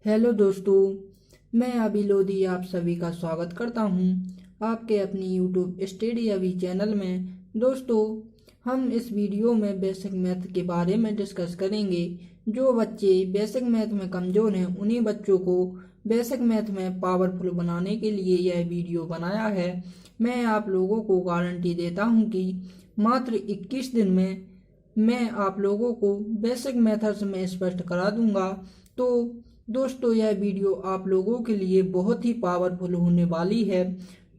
Hello दोस्तों, मैं अभी लोधी आप सभी का स्वागत करता हूं आपके अपनी यूट्यूब स्टडी अभी चैनल में। दोस्तों, हम इस वीडियो में बेसिक मैथ के बारे में डिस्कस करेंगे। जो बच्चे बेसिक मैथ में कमज़ोर हैं उन्हीं बच्चों को बेसिक मैथ में पावरफुल बनाने के लिए यह वीडियो बनाया है। मैं आप लोगों को गारंटी देता हूं कि मात्र 21 दिन में मैं आप लोगों को बेसिक मेथड्स में स्पष्ट करा दूंगा। तो दोस्तों, यह वीडियो आप लोगों के लिए बहुत ही पावरफुल होने वाली है,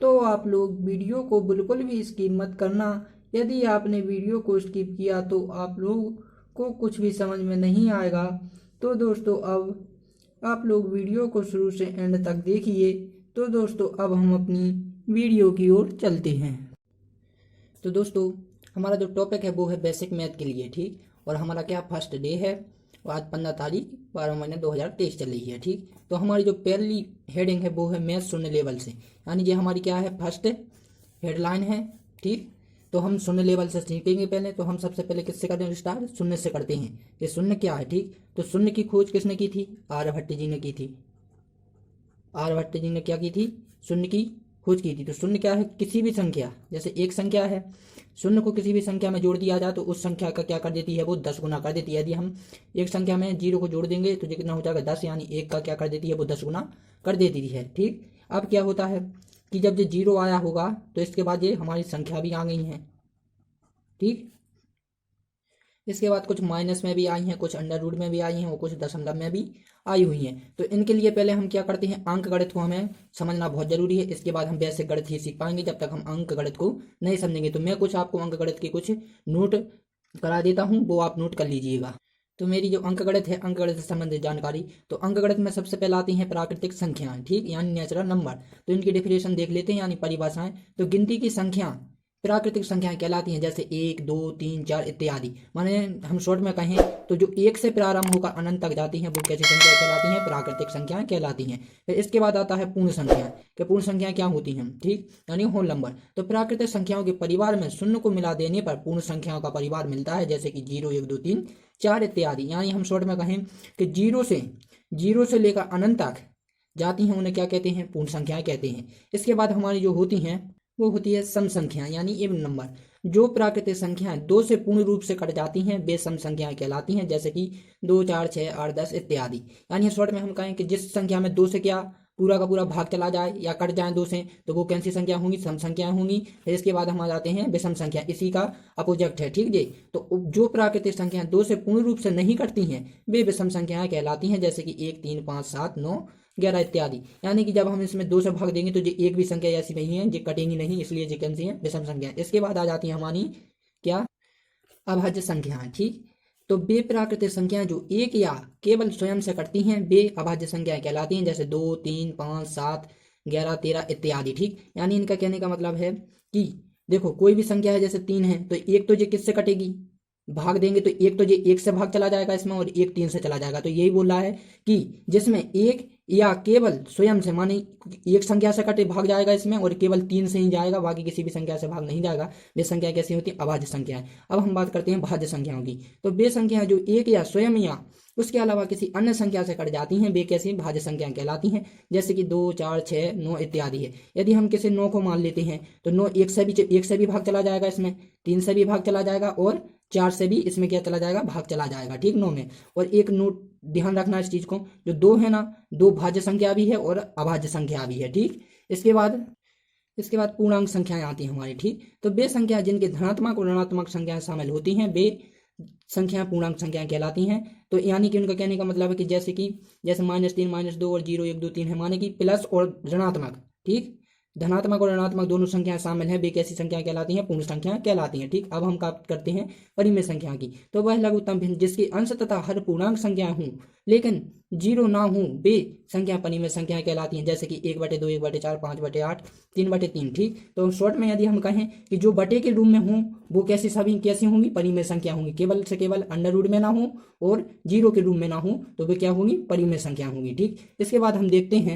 तो आप लोग वीडियो को बिल्कुल भी स्किप मत करना। यदि आपने वीडियो को स्किप किया तो आप लोग को कुछ भी समझ में नहीं आएगा। तो दोस्तों, अब आप लोग वीडियो को शुरू से एंड तक देखिए। तो दोस्तों, अब हम अपनी वीडियो की ओर चलते हैं। तो दोस्तों, हमारा जो टॉपिक है वो है बेसिक मैथ के लिए, ठीक। और हमारा क्या फर्स्ट डे है, और आज 15 तारीख 12 महीने 2023 चल रही है, ठीक। तो हमारी जो पहली हेडिंग है वो है मैथ शून्य लेवल से, यानी ये हमारी क्या है, फर्स्ट हेडलाइन है, ठीक। तो हम शून्य लेवल से सीखेंगे पहले। तो हम सबसे पहले किससे करते हैं स्टार्ट, शून्य से करते हैं। ये शून्य क्या है, ठीक। तो शून्य की खोज किसने की थी, आर्यभट्ट जी ने की थी। आर्यभट्ट जी ने क्या की थी, शून्य की खोज की थी। तो शून्य क्या है, किसी भी संख्या, जैसे एक संख्या है, शून्य को किसी भी संख्या में जोड़ दिया जाए तो उस संख्या का क्या कर देती है, वो 10 गुना कर देती है। यदि हम एक संख्या में जीरो को जोड़ देंगे तो कितना हो जाएगा, 10, यानी एक का क्या कर देती है, वो 10 गुना कर देती है, ठीक। अब क्या होता है कि जब ये जीरो आया होगा तो इसके बाद ये हमारी संख्या भी आ गई है, ठीक। इसके बाद कुछ माइनस में भी आई हैं, कुछ अंडर रूट में भी आई हैं और कुछ दशमलव में भी आई हुई हैं। तो इनके लिए पहले हम क्या करते हैं, अंक गणित को हमें समझना बहुत जरूरी है। इसके बाद हम बेसिक गणित ही सीख पाएंगे। जब तक हम अंक गणित को नहीं समझेंगे तो मैं कुछ आपको अंक गणित के कुछ नोट करा देता हूँ, वो आप नोट कर लीजिएगा। तो मेरी जो अंक गणित है, अंक गणित से संबंधित जानकारी, तो अंक गणित में सबसे पहले आती हैं प्राकृतिक संख्याएं, ठीक, यानी नेचुरल नंबर। तो इनकी डेफिनेशन देख लेते हैं, यानी परिभाषाएं। तो गिनती की संख्या प्राकृतिक संख्याएं कहलाती हैं, जैसे 1, 2, 3, 4 इत्यादि। माने हम शॉर्ट में कहें तो जो 1 से प्रारंभ होकर अनंत तक जाती हैं वो कैसी संख्या कहलाती हैं, प्राकृतिक संख्याएं कहलाती हैं। फिर इसके बाद आता है पूर्ण संख्याएं। कि पूर्ण संख्याएं क्या होती हैं, ठीक, यानी होल नंबर। तो प्राकृतिक संख्याओं के परिवार में शून्य को मिला देने पर पूर्ण संख्याओं का परिवार मिलता है, जैसे कि 0, 1, 2, 3, 4 इत्यादि। यानी हम शॉर्ट में कहें कि जीरो से लेकर अनंत तक जाती हैं, उन्हें क्या कहते हैं, पूर्ण संख्याएं कहते हैं। इसके बाद हमारी जो होती हैं वो होती है सम संख्या, यानी इवन नंबर। जो प्राकृतिक संख्याएं 2 से पूर्ण रूप से कट जाती हैं वे सम संख्याएं कहलाती हैं, जैसे कि 2, 4, 6, 8, 10 इत्यादि। यानी शॉर्ट में हम कहें कि जिस संख्या में 2 से क्या पूरा का पूरा भाग चला जाए या कट जाए 2 से, तो वो कौन सी संख्या होंगी, सम संख्याएं होंगी। फिर इसके बाद हम आ जाते हैं विषम संख्या, इसी का अपोजिट है, ठीक जी। तो जो प्राकृतिक संख्याएं 2 से पूर्ण रूप से नहीं कटती हैं वे विषम संख्याएं कहलाती हैं, जैसे कि 1, 3, 5, 7, 9, 11 इत्यादि। यानी कि जब हम इसमें 2 से भाग देंगे तो ये एक भी संख्या ऐसी नहीं है जो कटेंगी नहीं, इसलिए ये कौन सी है, विषम संख्या। इसके बाद आ जाती है हमारी क्या, अभाज्य संख्याएं, ठीक। तो वे प्राकृतिक संख्याएं जो एक या केवल स्वयं से कटती हैं वे अभाज्य संख्याएं कहलाती हैं, जैसे 2, 3, 5, 7, 11, 13 इत्यादि, ठीक। यानी इनका कहने का मतलब है कि देखो कोई भी संख्या है, जैसे 3 है तो एक तो ये किससे कटेगी, भाग देंगे तो एक तो ये 1 से भाग चला जाएगा इसमें और एक 3 से चला जाएगा। तो यही बोल रहा है कि जिसमें एक या केवल स्वयं से, माने एक संख्या से कटे भाग जाएगा इसमें और केवल 3 से ही जाएगा, बाकी किसी भी संख्या से भाग नहीं जाएगा, वे संख्या कैसी होती है, अभाज्य संख्याएं। अब हम बात करते हैं भाज्य संख्याओं की। तो वे संख्याएं जो एक या स्वयं या उसके अलावा किसी अन्य संख्या से कट जाती हैं वे कैसी भाज्य संख्याएं कहलाती हैं, जैसे कि 2, 4, 6, 9 इत्यादि है। यदि हम किसी 9 को मान लेते हैं तो 9 एक से भी भाग चला जाएगा इसमें, 3 से भी भाग चला जाएगा और 4 से भी इसमें क्या चला जाएगा, भाग चला जाएगा, ठीक, 9 में। और एक नोट ध्यान रखना इस चीज को, जो 2 है ना, 2 भाज्य संख्या भी है और अभाज्य संख्या भी है, ठीक। इसके बाद पूर्णांक संख्याएं आती हैं हमारी, ठीक। तो वे संख्या जिनके धनात्मक और ऋणात्मक संख्याएं शामिल होती हैं वे संख्या पूर्णांक संख्याएं कहलाती हैं। तो यानी कि उनका कहने का मतलब है कि जैसे -3, -2 और 0, 1, 2, 3 है, माने कि प्लस और ऋणात्मक, ठीक, धनात्मक और ऋणात्मक दोनों संख्याएं शामिल हैं, वे कैसी संख्या कहलाती हैं, पूर्ण संख्याएं कहलाती हैं, ठीक। अब हम बात करते हैं परिमेय संख्या की। तो वह लघुत्तम भिन्न जिसके अंश तथा हर पूर्णांक संख्या हों लेकिन 0 ना हो वे संख्या परिमेय संख्याएं कहलाती हैं, जैसे कि 1/2, 1/4, 5/8, 3/3, ठीक। तो शॉर्ट में यदि हम कहें कि जो बटे के रूप में हों वो कैसी होंगी, परिमेय संख्या होंगी। केवल से केवल अंडर रूट में ना हो और 0 के रूप में ना हो तो वे क्या होंगी, परिमेय संख्या होंगी, ठीक। इसके बाद हम देखते हैं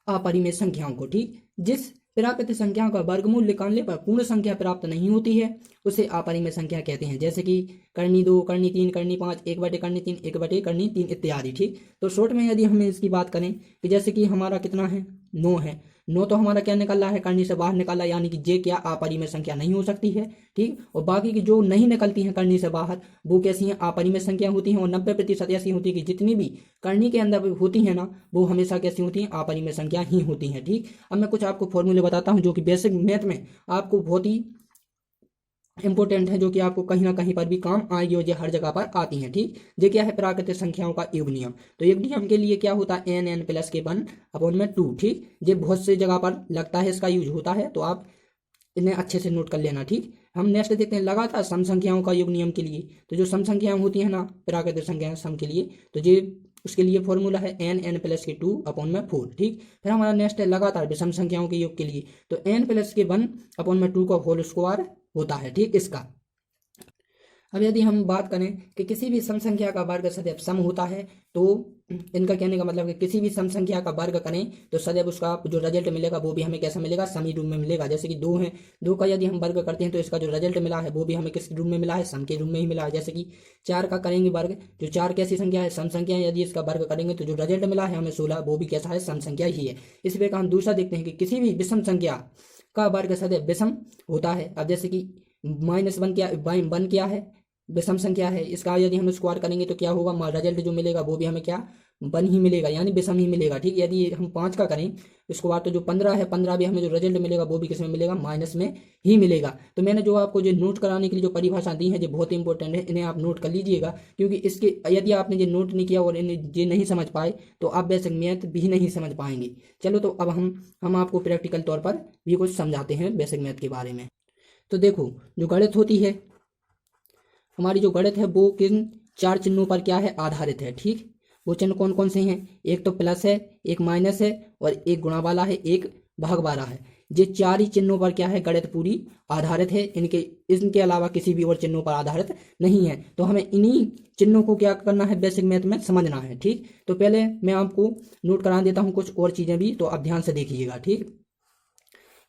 अपरिमेय संख्याओं को, ठीक। जिस प्राकृत संख्याओं का वर्गमूल निकालने पर पूर्ण संख्या प्राप्त नहीं होती है, उसे अपरिमेय संख्या कहते हैं। जैसे कि करनी 2, करनी 3, करनी 5, 1/करनी 3, 1/करनी 3 इत्यादि। ठीक, तो शॉर्ट में यदि हम इसकी बात करें कि जैसे कि हमारा कितना है, 9 है। 9 तो हमारा क्या निकल रहा है, करनी से बाहर निकला, यानी कि जे क्या अपरिमेय संख्या नहीं हो सकती है। ठीक, और बाकी की जो नहीं निकलती हैं करनी से बाहर, वो कैसी हैं, अपरिमेय संख्या होती हैं। और 90% ऐसी होती है कि जितनी भी करनी के अंदर होती है ना, वो हमेशा कैसी होती हैं, अपरिमेय संख्या ही होती हैं। ठीक, अब मैं कुछ आपको फॉर्मूले बताता हूँ जो कि बेसिक मैथ में आपको बहुत ही इंपॉर्टेंट है, जो कि आपको कहीं ना कहीं पर भी काम आएगी और ये हर जगह पर आती हैं। ठीक, ये क्या है, प्राकृतिक संख्याओं का योग नियम। तो योग नियम के लिए क्या होता है, n प्लस के 1/2। ठीक, ये बहुत सी जगह पर लगता है, इसका यूज होता है, तो आप इन्हें अच्छे से नोट कर लेना। ठीक, हम नेक्स्ट देखते हैं लगातार सम संख्याओं का योग नियम के लिए। तो जो सम संख्याएं होती है ना, प्राकृतिक संख्या सम के लिए, तो ये उसके लिए फॉर्मूला है n प्लस के 2/4। ठीक, फिर हमारा नेक्स्ट है लगातार विषम संख्याओं के योग के लिए। तो n प्लस के 1/2 का होल स्क्वायर होता है। ठीक, इसका अब यदि हम बात करें कि किसी भी सम संख्या का वर्ग सदैव सम होता है, तो इनका कहने का मतलब है किसी भी सम संख्या का वर्ग करें तो सदैव उसका जो रिजल्ट मिलेगा वो भी हमें कैसा मिलेगा, समी रूप में मिलेगा। जैसे कि 2 है, 2 का यदि हम वर्ग करते हैं तो इसका जो रिजल्ट मिला है वो भी हमें किस रूप में मिला है, सम के रूप में ही मिला है। जैसे कि 4 का करेंगे वर्ग, जो 4 कैसी संख्या है, सम संख्या है, यदि इसका वर्ग करेंगे तो जो रिजल्ट मिला है हमें 16, वो भी कैसा है, सम संख्या ही है। इस प्रकार हम दूसरा देखते हैं कि किसी भी विषम संख्या का वर्ग सदैव विषम होता है। अब जैसे कि -1 क्या है, विषम संख्या है, इसका यदि हम स्क्वायर करेंगे तो क्या होगा, रिजल्ट जो मिलेगा वो भी हमें क्या, 1 ही मिलेगा, यानी विषम ही मिलेगा। ठीक, यदि हम 5 का करें स्क्वायर तो जो 15 है, 15 भी हमें जो रिजल्ट मिलेगा वो भी किस में मिलेगा, माइनस में ही मिलेगा। तो मैंने जो आपको जो नोट कराने के लिए जो परिभाषा दी है, ये बहुत इंपॉर्टेंट है, इन्हें आप नोट कर लीजिएगा, क्योंकि इसके यदि आपने ये नोट नहीं किया और इन्हें ये नहीं समझ पाए तो आप बेसिक मैथ भी नहीं समझ पाएंगे। चलो, तो अब हम आपको प्रैक्टिकल तौर पर भी कुछ समझाते हैं बेसिक मैथ के बारे में। तो देखो, जो गणित होती है हमारी, जो गणित है वो किन 4 चिन्हों पर क्या है, आधारित है। ठीक, वो चिन्ह कौन कौन से हैं, एक तो प्लस है, एक माइनस है, और एक गुणा वाला है, एक भाग वाला है। ये 4 ही चिन्हों पर क्या है, गणित पूरी आधारित है। इनके अलावा किसी भी और चिन्हों पर आधारित नहीं है। तो हमें इन्हीं चिन्हों को क्या करना है, बेसिक मैथ में समझना है। ठीक, तो पहले मैं आपको नोट करा देता हूँ कुछ और चीजें भी, तो आप ध्यान से देखिएगा। ठीक,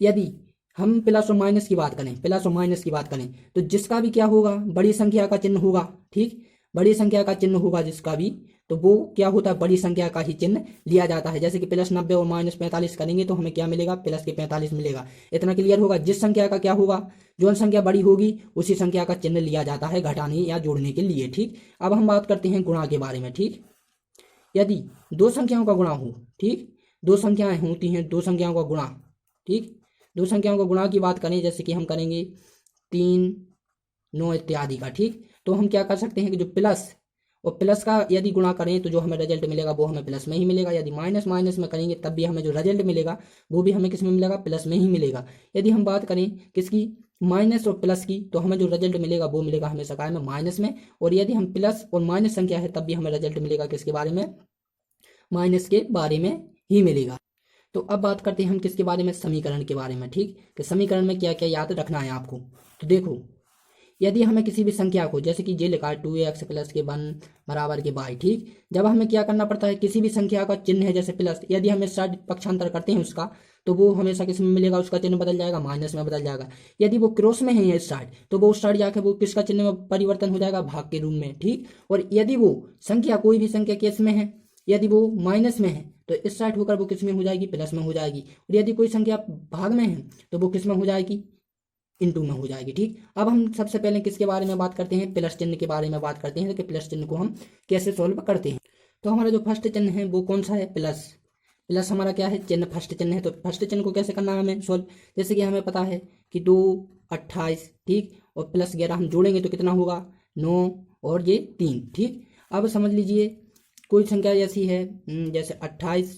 यदि हम प्लस और माइनस की बात करें, प्लस और माइनस की बात करें तो जिसका भी क्या होगा, बड़ी संख्या का चिन्ह होगा। ठीक, बड़ी संख्या का चिन्ह होगा जिसका भी, तो वो क्या होता है, बड़ी संख्या का ही चिन्ह लिया जाता है। जैसे कि +90 और -45 करेंगे तो हमें क्या मिलेगा, प्लस के 45 मिलेगा। इतना क्लियर होगा। जिस संख्या का क्या होगा, जो संख्या बड़ी होगी उसी संख्या का चिन्ह लिया जाता है घटाने या जोड़ने के लिए। ठीक, अब हम बात करते हैं गुणा के बारे में। ठीक, यदि 2 संख्याओं का गुणा हो, ठीक, 2 संख्याएं होती हैं, 2 संख्याओं का गुणा। ठीक, 2 संख्याओं का गुणा की बात करें, जैसे कि हम करेंगे 3, 9 इत्यादि का। ठीक, तो हम क्या कर सकते हैं कि जो प्लस और प्लस का यदि गुणा करें तो जो हमें रिजल्ट मिलेगा वो हमें प्लस में ही मिलेगा। यदि माइनस माइनस में करेंगे तब भी हमें जो रिजल्ट मिलेगा वो भी हमें किस में मिलेगा, प्लस में ही मिलेगा। यदि हम बात करें किसकी, माइनस और प्लस की, तो हमें जो रिजल्ट मिलेगा वो मिलेगा हमेशा काय में, माइनस में। और यदि हम प्लस और माइनस संख्या है तब भी हमें रिजल्ट मिलेगा किसके बारे में, माइनस के बारे में ही मिलेगा। तो अब बात करते हैं हम किसके बारे में, समीकरण के बारे में। ठीक, कि समीकरण में क्या क्या याद रखना है आपको। तो देखो, यदि हमें किसी भी संख्या को, जैसे कि ये लिखा है 2x प्लस के 1 बराबर के y। ठीक, जब हमें क्या करना पड़ता है, किसी भी संख्या का चिन्ह है जैसे प्लस, यदि हम इस साइड पक्षांतर करते हैं उसका, तो वो हमेशा किस में मिलेगा, उसका चिन्ह बदल जाएगा, माइनस में बदल जाएगा। यदि वो क्रॉस में है इस साइड, तो वो उस साइड जाकर वो किसका चिन्ह में परिवर्तन हो जाएगा, भाग के रूप में। ठीक, और यदि वो संख्या, कोई भी संख्या किस में है, यदि वो माइनस में है तो इस साइड होकर वो किस में हो जाएगी, प्लस में हो जाएगी। और यदि कोई संख्या भाग में है तो वो किस में हो जाएगी, इनटू में हो जाएगी। ठीक, अब हम सबसे पहले किसके बारे में बात करते हैं, प्लस चिन्ह के बारे में बात करते हैं कि प्लस चिन्ह को हम कैसे सोल्व करते हैं। तो हमारा जो फर्स्ट चिन्ह है वो कौन सा है, प्लस। प्लस हमारा क्या है, चिन्ह, फर्स्ट चिन्ह है। तो फर्स्ट चिन्ह को कैसे करना है हमें सोल्व, जैसे कि हमें पता है कि 2, 28, ठीक, और प्लस 11 हम जोड़ेंगे तो कितना होगा, 9, और ये 3। ठीक, अब समझ लीजिए कोई संख्या ऐसी है जैसे 28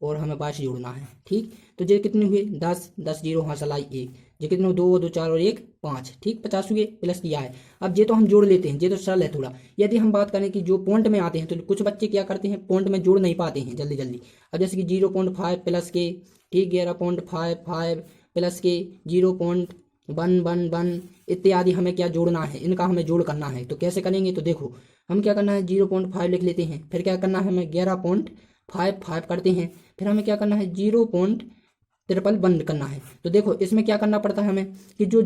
और हमें 22 जोड़ना है। ठीक, तो ये कितने हुए, 10, 10 जीरो हासिल आई 1, ये कितने, 2, 2 4 और 1 5। ठीक, 50 हुए, प्लस किया है। अब ये तो हम जोड़ लेते हैं, ये तो सरल है थोड़ा। यदि हम बात करें कि जो पॉइंट में आते हैं तो कुछ बच्चे क्या करते हैं, पॉइंट में जोड़ नहीं पाते हैं जल्दी जल्दी। अब जैसे कि 0.5 प्लस के, ठीक, 11.55 प्लस के 0.111 इत्यादि हमें क्या जोड़ना है, इनका हमें जोड़ करना है। तो कैसे करेंगे, तो देखो हम क्या करना है, 0.5 लिख लेते हैं, फिर क्या करना है, हमें 11.55 करते हैं, फिर हमें क्या करना है, ट्रिपल बंद करना है। तो देखो इसमें क्या करना पड़ता है हमें कि जो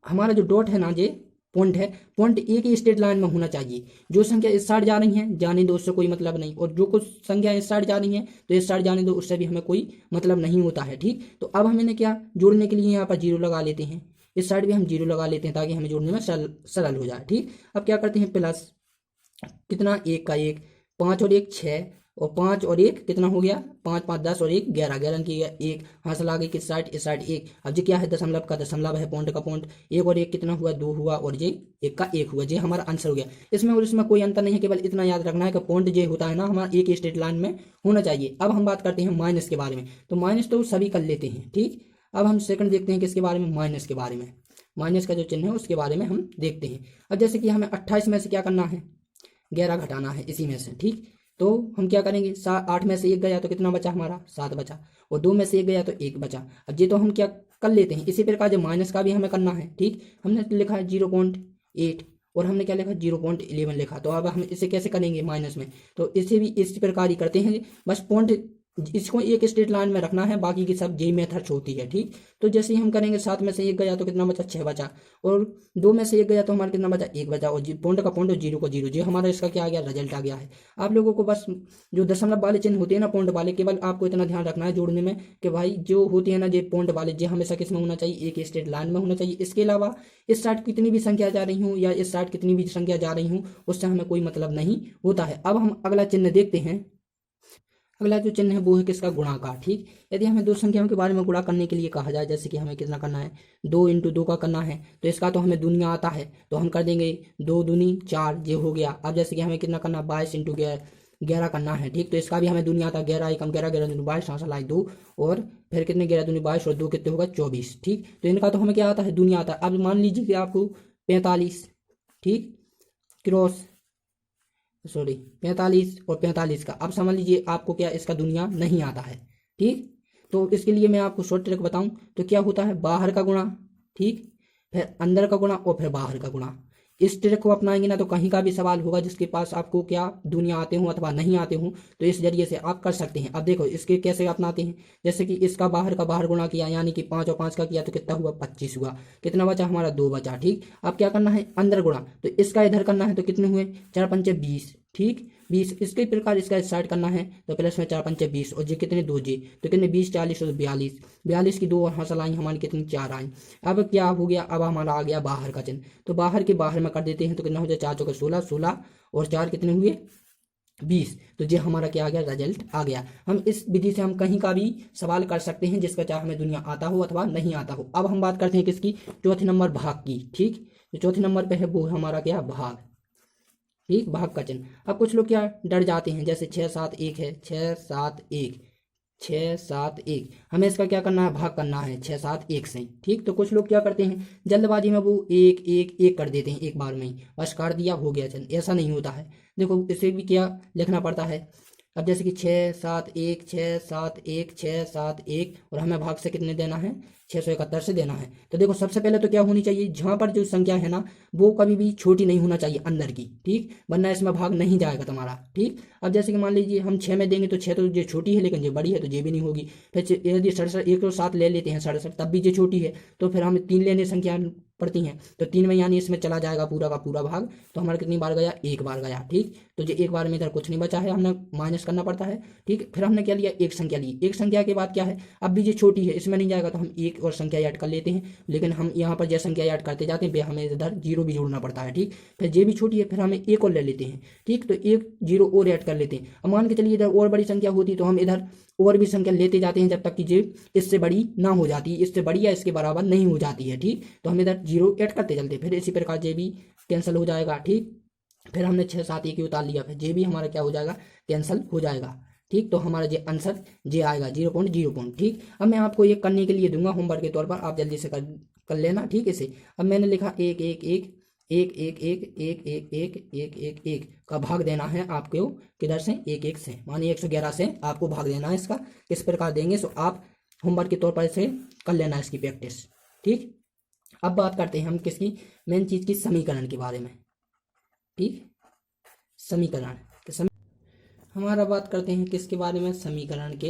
हमारा जो डॉट है ना, ये पॉइंट है, पॉइंट एक ही स्ट्रेट लाइन में होना चाहिए। जो संख्या इस साइड जा रही है जाने दो, उससे कोई मतलब नहीं, और जो कुछ संख्या इस साइड जा रही है तो इस साइड जाने दो, उससे भी हमें कोई मतलब नहीं होता है। ठीक, तो अब हमने क्या जोड़ने के लिए यहाँ पर जीरो लगा लेते हैं, इस साइड भी हम जीरो लगा लेते हैं ताकि हमें जोड़ने में सरल हो जाए। ठीक, अब क्या करते हैं, प्लस कितना, एक का एक, 5 और 1 6, और 5 और 1 कितना हो गया, 5 5 10 और 1 11, 11 की एक, हासिल आ गई किस साइड, इस साइड एक। अब ये क्या है, दशमलव का दशमलव है, पॉइंट का पॉइंट। 1 और 1 कितना हुआ, 2 हुआ, और ये 1 का 1 हुआ। ये हमारा आंसर हो गया। इसमें और इसमें कोई अंतर नहीं है, केवल इतना याद रखना है कि पॉइंट जो होता है ना हमारा एक स्ट्रेट लाइन में होना चाहिए। अब हम बात करते हैं माइनस के बारे में। तो माइनस तो सभी कर लेते हैं। ठीक, अब हम सेकंड देखते हैं किसके बारे में, माइनस के बारे में। माइनस का जो चिन्ह है उसके बारे में हम देखते हैं। अब जैसे कि हमें 28 में से क्या करना है, 11 घटाना है इसी में से। ठीक, तो हम क्या करेंगे, 8 में से 1 गया तो कितना बचा, हमारा 7 बचा, और 2 में से 1 गया तो 1 बचा। अब ये तो हम क्या कर लेते हैं, इसी प्रकार जो माइनस का भी हमें करना है। ठीक, हमने लिखा है 0.8 और हमने क्या लिखा, 0.11 लिखा। तो अब हम इसे कैसे करेंगे माइनस में, तो इसे भी इसी प्रकार ही करते हैं, बस पॉइंट इसको एक स्ट्रेट लाइन में रखना है, बाकी की सब यही मेथड होती है। ठीक, तो जैसे ही हम करेंगे, 7 में से 1 गया तो कितना बचा, 6 बचा, और 2 में से 1 गया तो हमारा कितना बचा, 1 बचा, और पॉइंट का पॉइंट और जीरो को जीरो, जो हमारा इसका क्या आ गया, रिजल्ट आ गया है। आप लोगों को बस जो दशमलव वाले चिन्ह होते हैं ना पॉइंट वाले, केवल आपको इतना ध्यान रखना है जोड़ने में कि भाई जो होते हैं ना ये पॉइंट वाले, ये हमेशा किस में होना चाहिए, एक स्ट्रेट लाइन में होना चाहिए। इसके अलावा इस साइड कितनी भी संख्या जा रही हूँ या इस साइड कितनी भी संख्या जा रही हूँ उससे हमें कोई मतलब नहीं होता है। अब हम अगला चिन्ह देखते हैं। अगला जो चिन्ह है वो है किसका, गुणा का। ठीक, यदि हमें दो संख्याओं के बारे में गुणा करने के लिए कहा जाए, जैसे कि हमें कितना करना है, 2 × 2 का करना है, तो इसका तो हमें दुनिया आता है, तो हम कर देंगे 2 दूनी 4, ये हो गया। अब जैसे कि हमें कितना करना है, 22 × 11 करना है। ठीक, तो इसका भी हमें दुनिया आता है, 11 × 11, 11 दूनी 22, 7 लाई 2, और फिर कितने, 11 दूनी 22 और 2 कितने होगा, 24। ठीक, तो इनका तो हमें क्या आता है, दुनिया आता है। अब मान लीजिए कि आपको 45, ठीक, क्रॉस 45 और 45 का, अब समझ लीजिए आपको क्या इसका दुनिया नहीं आता है। ठीक, तो इसके लिए मैं आपको शॉर्ट ट्रिक बताऊं तो क्या होता है, बाहर का गुणा, ठीक, फिर अंदर का गुणा और फिर बाहर का गुणा। इस ट्रिक को अपनाएंगे ना तो कहीं का भी सवाल होगा जिसके पास आपको क्या दुनिया आते हो अथवा नहीं आते हो, तो इस जरिए से आप कर सकते हैं। अब देखो इसके कैसे अपनाते हैं, जैसे कि इसका बाहर का बाहर गुणा किया, यानी कि 5 और 5 का किया तो कितना हुआ, 25 हुआ, कितना बचा हमारा, 2 बचा। ठीक, अब क्या करना है, अंदर गुणा, तो इसका इधर करना है तो कितने हुए, 4 पंचे 20, ठीक, 20। इसके प्रकार इसका स्टार्ट करना है तो प्लस में 4 पंचे 20, और जी कितने, 2 जी, तो कितने 20 40 और 42, 42 की 2 और हासिल आई हमारी कितनी, 4 आई। अब क्या हो गया, अब हमारा आ गया बाहर का चिन्ह, तो बाहर के बाहर में कर देते हैं तो कितना हो जाए, 4 चौके 16, 16 और 4 कितने हुए, 20। तो ये हमारा क्या आ गया, रिजल्ट आ गया। हम इस विधि से हम कहीं का भी सवाल कर सकते हैं जिसका चाहे हमें दुनिया आता हो अथवा नहीं आता हो। अब हम बात करते हैं किसकी, चौथे नंबर भाग की। ठीक, तो चौथे नंबर पे है वो हमारा क्या, भाग। ठीक, भाग का चिन्ह। अब कुछ लोग क्या डर जाते हैं, जैसे 6 7 1 है, 6 7 1, 6 7 1, हमें इसका क्या करना है, भाग करना है 6 7 1 से। ठीक, तो कुछ लोग क्या करते हैं, जल्दबाजी में वो 1 1 1 कर देते हैं एक बार में ही, बस कर दिया हो गया चिन्ह, ऐसा नहीं होता है। देखो इसे भी क्या लिखना पड़ता है। अब जैसे कि 6 7 1, 6 7 1, 6 7 1, और हमें भाग से कितने देना है, 671 से देना है। तो देखो सबसे पहले तो क्या होनी चाहिए, जहां पर जो संख्या है ना वो कभी भी छोटी नहीं होना चाहिए अंदर की। ठीक, वरना इसमें भाग नहीं जाएगा तुम्हारा। ठीक, अब जैसे कि मान लीजिए हम 6 में देंगे तो 6 तो ये छोटी है, लेकिन ये बड़ी है तो ये भी नहीं होगी। फिर यदि 67, 1 तो 7 ले लेते हैं 67, तब भी ये छोटी है, तो फिर हमें 3 लेने संख्या पड़ती हैं, तो 3 में यानी इसमें चला जाएगा पूरा का पूरा भाग, तो हमारा कितनी बार गया, 1 बार गया। ठीक, तो ये 1 बार में इधर कुछ नहीं बचा है, हमने माइनस करना पड़ता है। ठीक, फिर हमने क्या लिया, एक संख्या ली, एक संख्या के बाद क्या है, अब भी ये छोटी है इसमें नहीं जाएगा तो हम एक और संख्या ऐड कर लेते हैं, लेकिन हम यहाँ पर जैसे संख्या ऐड करते जाते हैं हमें इधर जीरो भी जोड़ना पड़ता है। ठीक, फिर ये भी छोटी है, फिर हमें एक और ले लेते हैं। ठीक, तो एक जीरो और ऐड कर लेते हैं। अब मान के चलिए इधर और बड़ी संख्या होती तो हम इधर और भी संख्या लेते जाते हैं जब तक कि ये इससे बड़ी ना हो जाती, इससे बड़ी या इसके बराबर नहीं हो जाती है। ठीक, तो हम इधर जीरो ऐड करते चलते, फिर इसी प्रकार ये भी कैंसिल हो जाएगा। ठीक, फिर हमने 6 7 1 उतार लिया, फिर ये भी हमारा क्या हो जाएगा, कैंसिल हो जाएगा। ठीक, तो हमारा ये आंसर जे आएगा 0.0। ठीक, अब मैं आपको ये करने के लिए दूंगा होमवर्क के तौर पर, आप जल्दी से कर लेना। ठीक, इसे अब मैंने लिखा 1 1 1 1 1 1 1 1 1 1 1 1 का भाग देना है आपको, किधर से, 1 1 से, मानिए 111 से आपको भाग देना है। इसका किस प्रकार देंगे सो आप होमवर्क के तौर पर इसे कर लेना, इसकी प्रैक्टिस। ठीक, अब बात करते हैं हम किसकी, मेन चीज की, समीकरण के बारे में। ठीक, समीकरण हमारा बात करते हैं किसके बारे में, समीकरण के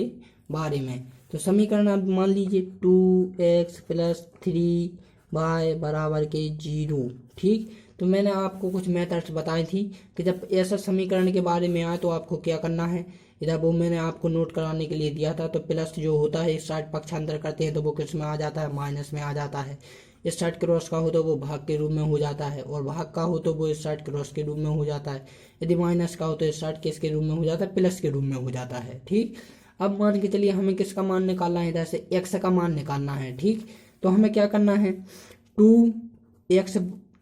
बारे में। तो समीकरण आप मान लीजिए 2x + 3y बराबर के 0। ठीक, तो मैंने आपको कुछ मेथड्स बताई थी कि जब ऐसा समीकरण के बारे में आए तो आपको क्या करना है। इधर वो मैंने आपको नोट कराने के लिए दिया था। तो प्लस जो होता है इस साइड पक्षांतर करते हैं तो वो किस में आ जाता है, माइनस में आ जाता है। इस साइड क्रॉस का हो तो वो भाग के रूप में हो जाता है, और भाग का हो तो वो इस साइड क्रॉस के रूप में हो जाता है। यदि माइनस का हो तो इस साइड किसके रूप में हो जाता है, प्लस के रूप में हो जाता है। ठीक, अब मान के चलिए हमें किसका मान निकालना है, इधर से एक्स का मान निकालना है। ठीक, तो हमें क्या करना है, 2x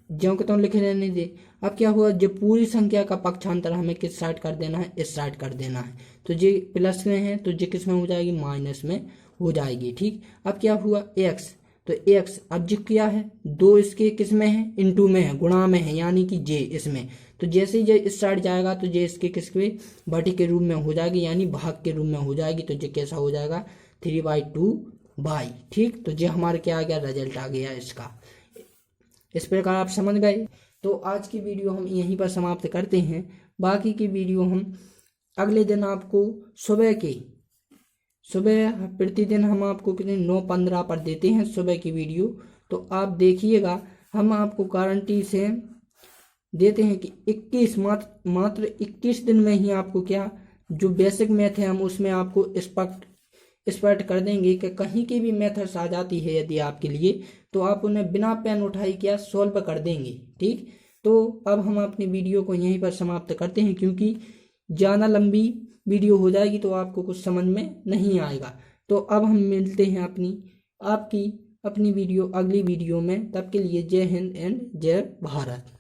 ज्यों के त्यों लिखे रहने दे। अब क्या हुआ, जो पूरी संख्या का पक्षांतर हमें किस साइड कर देना है, इस साइड कर देना है। तो ये प्लस में है तो ये किस में हो जाएगी, माइनस में हो जाएगी। ठीक, अब क्या हुआ, x, तो x अब जो क्या है, 2 इसके किस में है, इनटू में है, गुणा में है, यानी कि j इसमें। तो जैसे ही j इस साइड जाएगा तो j इसके किसके बटे के रूप में हो जाएगी, यानी भाग के रूप में हो जाएगी। तो j कैसा हो जाएगा, 3/2y। ठीक, तो ये हमारे क्या आ गया, रिजल्ट आ गया इसका। इस प्रकार आप समझ गए। तो आज की वीडियो हम यहीं पर समाप्त करते हैं। बाकी की वीडियो हम अगले दिन आपको सुबह प्रतिदिन हम आपको कितने 9:15 पर देते हैं सुबह की वीडियो। तो आप देखिएगा, हम आपको गारंटी से देते हैं कि 21 मात्र 21 दिन में ही आपको क्या, जो बेसिक मैथ है हम उसमें आपको स्पष्ट कर देंगे कि कहीं की भी मेथड्स आ जाती है यदि आपके लिए, तो आप उन्हें बिना पेन उठाई क्या सॉल्व कर देंगे। ठीक, तो अब हम अपनी वीडियो को यहीं पर समाप्त करते हैं, क्योंकि ज़्यादा लंबी वीडियो हो जाएगी तो आपको कुछ समझ में नहीं आएगा। तो अब हम मिलते हैं अपनी वीडियो अगली वीडियो में। तब के लिए जय हिंद एंड जय भारत।